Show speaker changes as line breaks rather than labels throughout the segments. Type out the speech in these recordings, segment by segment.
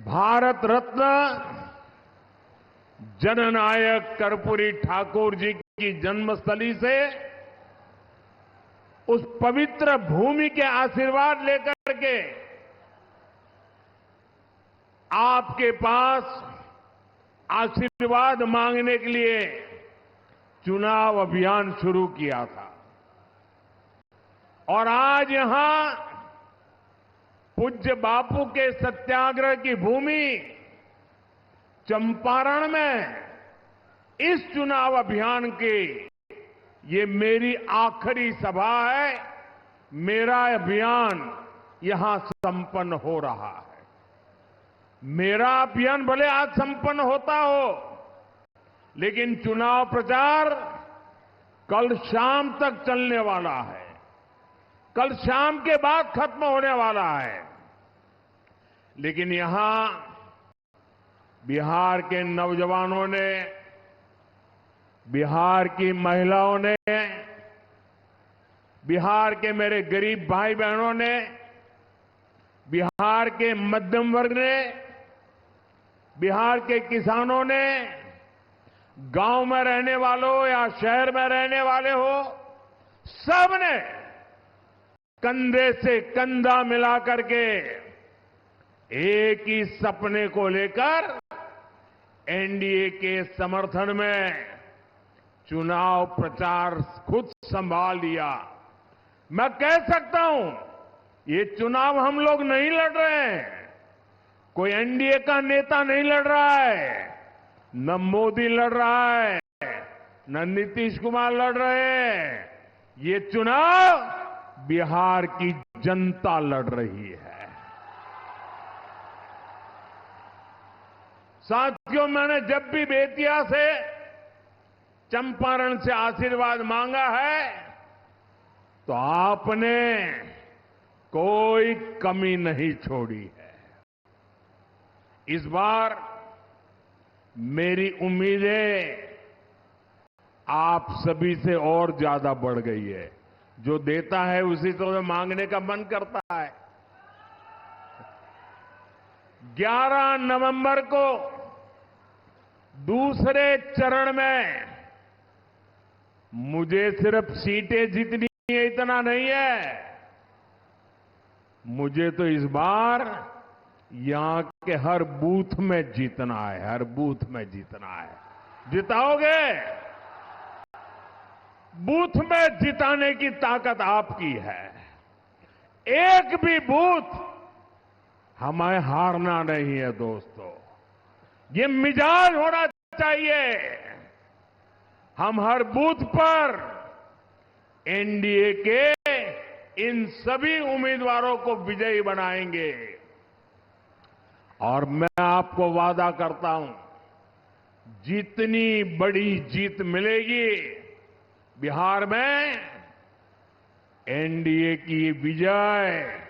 भारत रत्न जननायक कर्पूरी ठाकुर जी की जन्मस्थली से उस पवित्र भूमि के आशीर्वाद लेकर के आपके पास आशीर्वाद मांगने के लिए चुनाव अभियान शुरू किया था। और आज यहां पूज्य बापू के सत्याग्रह की भूमि चंपारण में इस चुनाव अभियान की ये मेरी आखिरी सभा है। मेरा अभियान यहां संपन्न हो रहा है। मेरा अभियान भले आज संपन्न होता हो, लेकिन चुनाव प्रचार कल शाम तक चलने वाला है। कल शाम के बाद खत्म होने वाला है। लेकिन यहां बिहार के नौजवानों ने, बिहार की महिलाओं ने, बिहार के मेरे गरीब भाई बहनों ने, बिहार के मध्यम वर्ग ने, बिहार के किसानों ने, गांव में रहने वालों या शहर में रहने वाले हो, सबने कंधे से कंधा मिला करके एक ही सपने को लेकर एनडीए के समर्थन में चुनाव प्रचार खुद संभाल लिया। मैं कह सकता हूं, ये चुनाव हम लोग नहीं लड़ रहे हैं, कोई एनडीए का नेता नहीं लड़ रहा है, न मोदी लड़ रहा है, न नीतीश कुमार लड़ रहे हैं। ये चुनाव बिहार की जनता लड़ रही है। साथियों, मैंने जब भी बेतिया से, चंपारण से आशीर्वाद मांगा है, तो आपने कोई कमी नहीं छोड़ी है। इस बार मेरी उम्मीदें आप सभी से और ज्यादा बढ़ गई है। जो देता है उसी से मांगने का मन करता है। 11 नवंबर को दूसरे चरण में मुझे सिर्फ सीटें जीतनी है इतना नहीं है, मुझे तो इस बार यहां के हर बूथ में जीतना है। हर बूथ में जीतना है। जिताओगे? बूथ में जिताने की ताकत आपकी है। एक भी बूथ हमें हारना नहीं है दोस्तों। ये मिजाज होना चाहिए। हम हर बूथ पर एनडीए के इन सभी उम्मीदवारों को विजयी बनाएंगे। और मैं आपको वादा करता हूं, जितनी बड़ी जीत मिलेगी बिहार में, एनडीए की विजय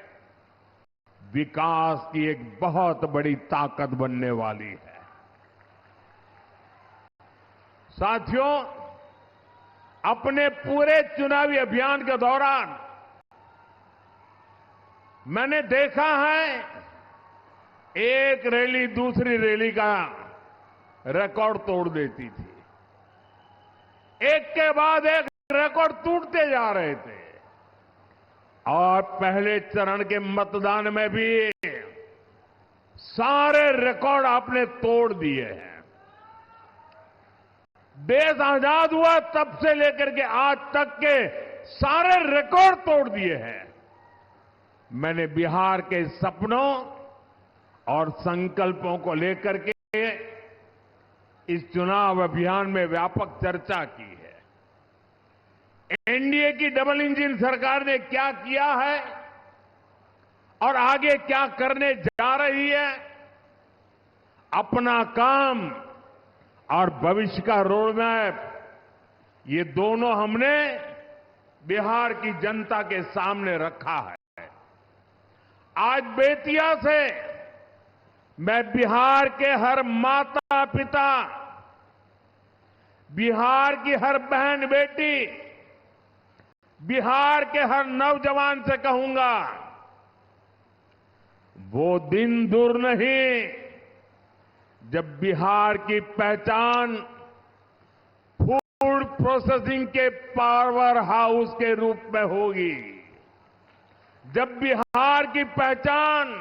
विकास की एक बहुत बड़ी ताकत बनने वाली है। साथियों, अपने पूरे चुनावी अभियान के दौरान मैंने देखा है, एक रैली दूसरी रैली का रिकॉर्ड तोड़ देती थी। एक के बाद एक रिकॉर्ड टूटते जा रहे थे। और पहले चरण के मतदान में भी सारे रिकॉर्ड आपने तोड़ दिए हैं। देश आजाद हुआ तब से लेकर के आज तक के सारे रिकॉर्ड तोड़ दिए हैं। मैंने बिहार के सपनों और संकल्पों को लेकर के इस चुनाव अभियान में व्यापक चर्चा की है। एनडीए की डबल इंजन सरकार ने क्या किया है और आगे क्या करने जा रही है, अपना काम और भविष्य का रोड मैप, ये दोनों हमने बिहार की जनता के सामने रखा है। आज बेतिया से मैं बिहार के हर माता पिता, बिहार की हर बहन बेटी, बिहार के हर नौजवान से कहूंगा, वो दिन दूर नहीं जब बिहार की पहचान फूड प्रोसेसिंग के पावर हाउस के रूप में होगी, जब बिहार की पहचान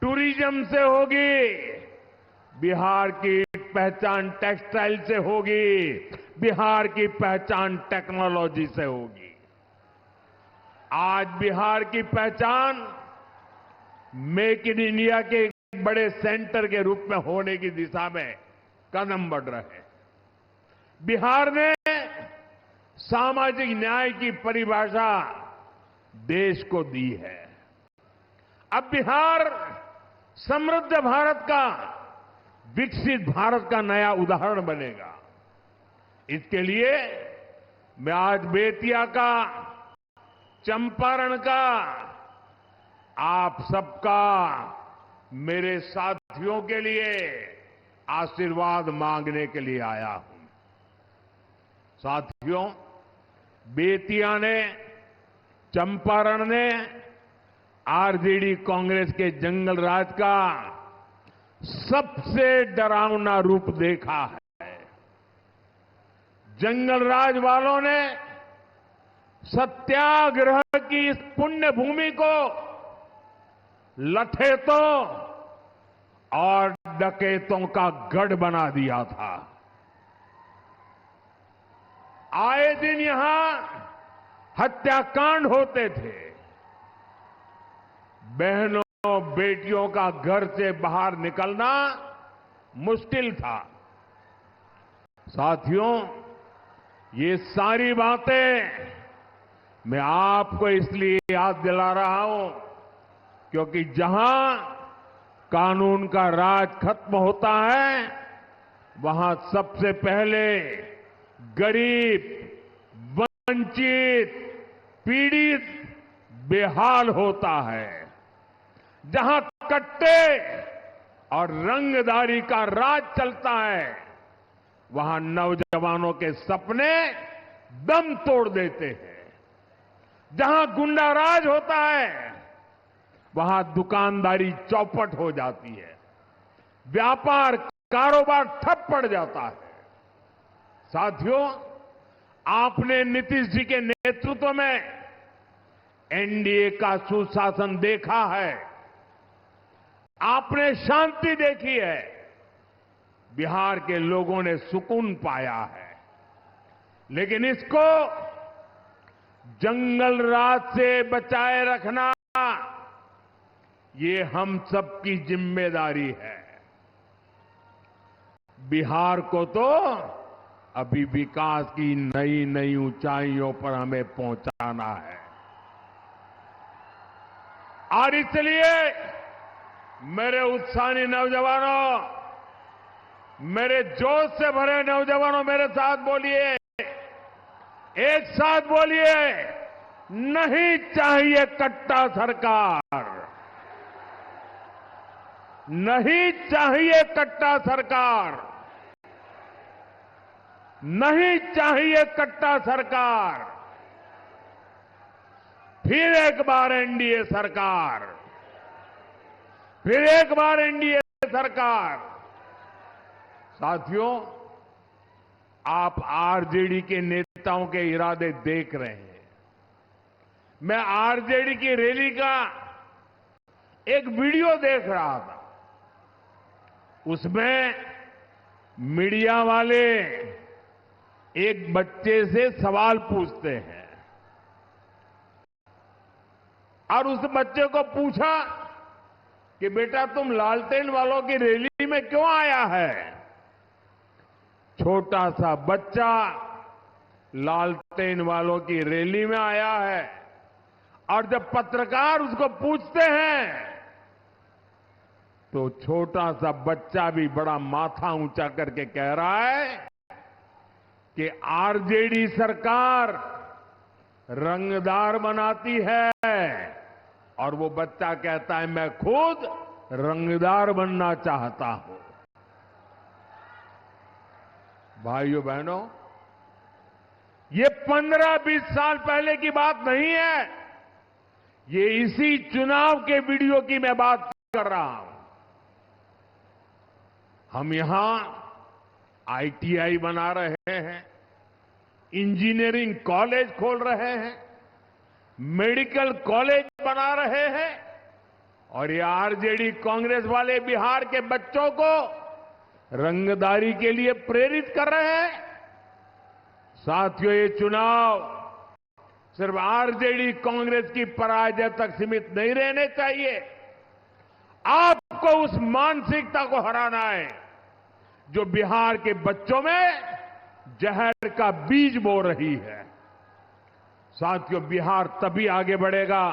टूरिज्म से होगी, बिहार की पहचान टेक्सटाइल से होगी, बिहार की पहचान टेक्नोलॉजी से होगी। आज बिहार की पहचान मेक इन इंडिया के एक बड़े सेंटर के रूप में होने की दिशा में कदम बढ़ रहे हैं। बिहार ने सामाजिक न्याय की परिभाषा देश को दी है। अब बिहार समृद्ध भारत का, विकसित भारत का नया उदाहरण बनेगा। इसके लिए मैं आज बेतिया का, चंपारण का, आप सबका, मेरे साथियों के लिए आशीर्वाद मांगने के लिए आया हूं। साथियों, बेतिया ने, चंपारण ने आरजेडी कांग्रेस के जंगल राज का सबसे डरावना रूप देखा है। जंगल राज वालों ने सत्याग्रह की इस पुण्य भूमि को लठेतों और डकैतों का गढ़ बना दिया था। आए दिन यहां हत्याकांड होते थे। बहनों बेटियों का घर से बाहर निकलना मुश्किल था। साथियों, ये सारी बातें मैं आपको इसलिए याद दिला रहा हूं क्योंकि जहां कानून का राज खत्म होता है, वहां सबसे पहले गरीब, वंचित, पीड़ित बेहाल होता है। जहां कट्टे और रंगदारी का राज चलता है, वहां नौजवानों के सपने दम तोड़ देते हैं। जहां गुंडा राज होता है, वहां दुकानदारी चौपट हो जाती है, व्यापार कारोबार ठप पड़ जाता है। साथियों, आपने नीतीश जी के नेतृत्व में एनडीए का सुशासन देखा है, आपने शांति देखी है, बिहार के लोगों ने सुकून पाया है। लेकिन इसको जंगल राज से बचाए रखना ये हम सबकी जिम्मेदारी है। बिहार को तो अभी विकास की नई नई ऊंचाइयों पर हमें पहुंचाना है और इसलिए मेरे उत्साही नौजवानों, मेरे जोश से भरे नौजवानों, मेरे साथ बोलिए, एक साथ बोलिए, नहीं चाहिए कट्टा सरकार, नहीं चाहिए कट्टा सरकार, नहीं चाहिए कट्टा सरकार। फिर एक बार एनडीए सरकार, फिर एक बार एनडीए सरकार। साथियों, आप आरजेडी के नेताओं के इरादे देख रहे हैं। मैं आरजेडी की रैली का एक वीडियो देख रहा था। उसमें मीडिया वाले एक बच्चे से सवाल पूछते हैं और उस बच्चे को पूछा कि बेटा तुम लालटेन वालों की रैली में क्यों आया है? छोटा सा बच्चा लालटेन वालों की रैली में आया है और जब पत्रकार उसको पूछते हैं तो छोटा सा बच्चा भी बड़ा माथा ऊंचा करके कह रहा है कि आरजेडी सरकार रंगदार बनाती है और वो बच्चा कहता है मैं खुद रंगदार बनना चाहता हूं। भाइयों बहनों, ये 15-20 साल पहले की बात नहीं है, ये इसी चुनाव के वीडियो की मैं बात कर रहा हूं। हम यहां आईटीआई बना रहे हैं, इंजीनियरिंग कॉलेज खोल रहे हैं, मेडिकल कॉलेज बना रहे हैं और ये आरजेडी कांग्रेस वाले बिहार के बच्चों को रंगदारी के लिए प्रेरित कर रहे हैं। साथियों, ये चुनाव सिर्फ आरजेडी कांग्रेस की पराजय तक सीमित नहीं रहने चाहिए। आपको उस मानसिकता को हराना है जो बिहार के बच्चों में जहर का बीज बो रही है। साथियों, बिहार तभी आगे बढ़ेगा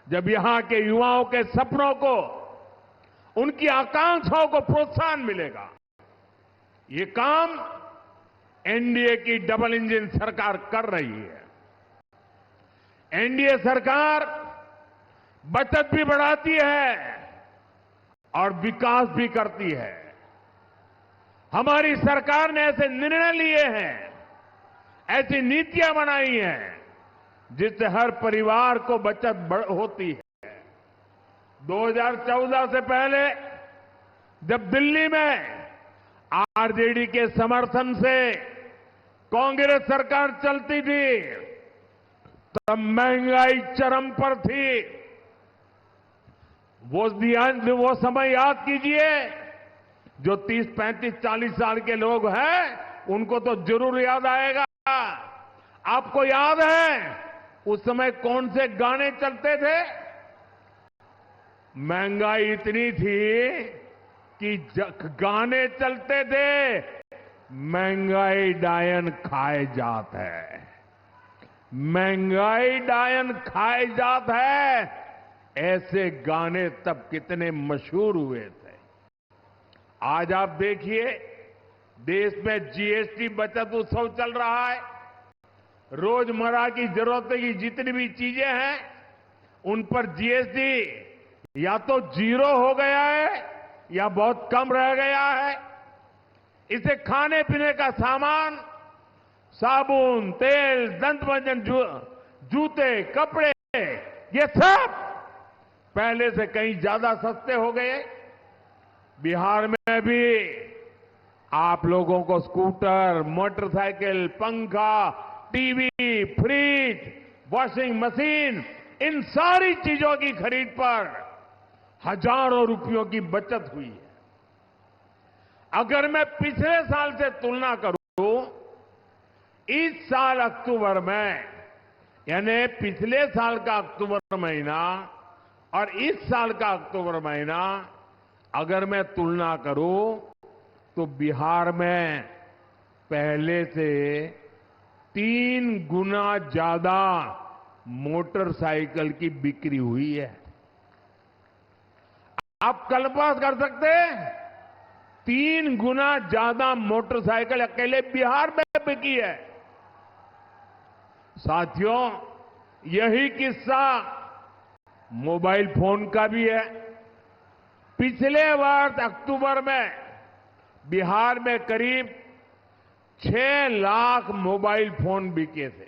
जब यहां के युवाओं के सपनों को, उनकी आकांक्षाओं को प्रोत्साहन मिलेगा। ये काम एनडीए की डबल इंजन सरकार कर रही है। एनडीए सरकार बचत भी बढ़ाती है और विकास भी करती है। हमारी सरकार ने ऐसे निर्णय लिए हैं, ऐसी नीतियां बनाई हैं जिससे हर परिवार को बचत होती है। 2014 से पहले जब दिल्ली में आरजेडी के समर्थन से कांग्रेस सरकार चलती थी, तब महंगाई चरम पर थी। वो समय याद कीजिए। जो 30, 35, 40 साल के लोग हैं उनको तो जरूर याद आएगा। आपको याद है उस समय कौन से गाने चलते थे? महंगाई इतनी थी कि गाने चलते थे, महंगाई डायन खाए जात है, महंगाई डायन खाए जात है। ऐसे गाने तब कितने मशहूर हुए थे। आज आप देखिए, देश में जीएसटी बचत उत्सव चल रहा है। रोजमर्रा की जरूरत की जितनी भी चीजें हैं उन पर जीएसटी या तो जीरो हो गया है या बहुत कम रह गया है। इसे खाने पीने का सामान, साबुन, तेल, दंतमंजन, जूते, कपड़े, ये सब पहले से कहीं ज्यादा सस्ते हो गए। बिहार में भी आप लोगों को स्कूटर, मोटरसाइकिल, पंखा, टीवी, फ्रिज, वॉशिंग मशीन, इन सारी चीजों की खरीद पर हजारों रुपयों की बचत हुई है। अगर मैं पिछले साल से तुलना करूं, इस साल अक्टूबर में, यानी पिछले साल का अक्टूबर महीना और इस साल का अक्टूबर महीना अगर मैं तुलना करूं तो बिहार में पहले से 3 गुना ज्यादा मोटरसाइकिल की बिक्री हुई है। आप कल्पना कर सकते हैं, 3 गुना ज्यादा मोटरसाइकिल अकेले बिहार में बिकी है। साथियों, यही किस्सा मोबाइल फोन का भी है। पिछले वर्ष अक्टूबर में बिहार में करीब 6 लाख मोबाइल फोन बिके थे।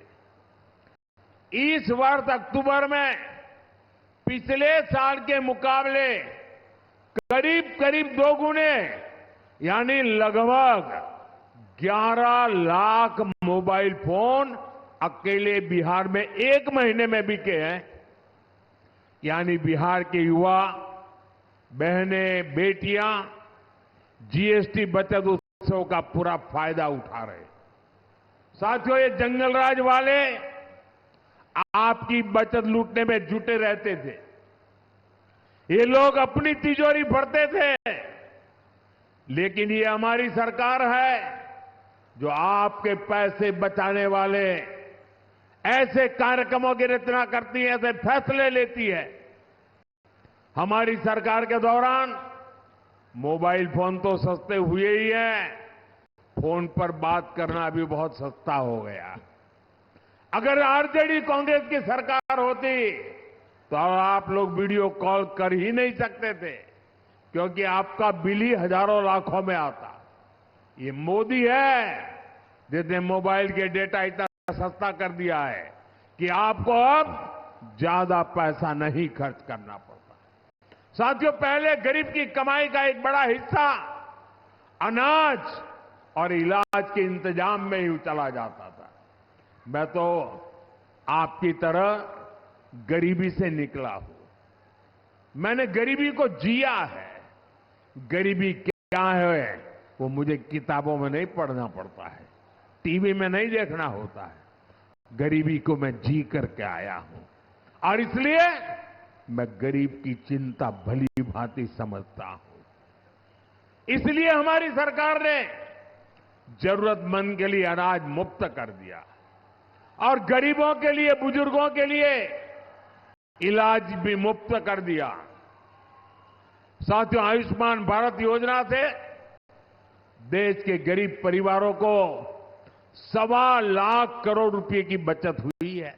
इस वर्ष अक्टूबर में पिछले साल के मुकाबले करीब करीब 2 गुने, यानी लगभग 11 लाख मोबाइल फोन अकेले बिहार में 1 महीने में बिके हैं। यानी बिहार के युवा, बहनें, बेटियां जीएसटी बचत उत्सव का पूरा फायदा उठा रहे। साथियों, ये जंगल राज वाले आपकी बचत लूटने में जुटे रहते थे। ये लोग अपनी तिजोरी भरते थे, लेकिन ये हमारी सरकार है जो आपके पैसे बचाने वाले ऐसे कार्यक्रमों की रचना करती है, ऐसे फैसले लेती है। हमारी सरकार के दौरान मोबाइल फोन तो सस्ते हुए ही हैं, फोन पर बात करना भी बहुत सस्ता हो गया। अगर आरजेडी कांग्रेस की सरकार होती तो आप लोग वीडियो कॉल कर ही नहीं सकते थे, क्योंकि आपका बिल ही हजारों लाखों में आता। ये मोदी है जिसने मोबाइल के डेटा इतना सस्ता कर दिया है कि आपको अब ज्यादा पैसा नहीं खर्च करना पड़ता। साथियों, पहले गरीब की कमाई का एक बड़ा हिस्सा अनाज और इलाज के इंतजाम में ही चला जाता था। मैं तो आपकी तरह गरीबी से निकला हूं। मैंने गरीबी को जिया है। गरीबी क्या है वो मुझे किताबों में नहीं पढ़ना पड़ता है, टीवी में नहीं देखना होता है। गरीबी को मैं जी करके आया हूं और इसलिए मैं गरीब की चिंता भली भांति समझता हूं। इसलिए हमारी सरकार ने जरूरतमंद के लिए अनाज मुफ्त कर दिया और गरीबों के लिए, बुजुर्गों के लिए इलाज भी मुफ्त कर दिया। साथियों, आयुष्मान भारत योजना से देश के गरीब परिवारों को 1.25 लाख करोड़ रुपए की बचत हुई है।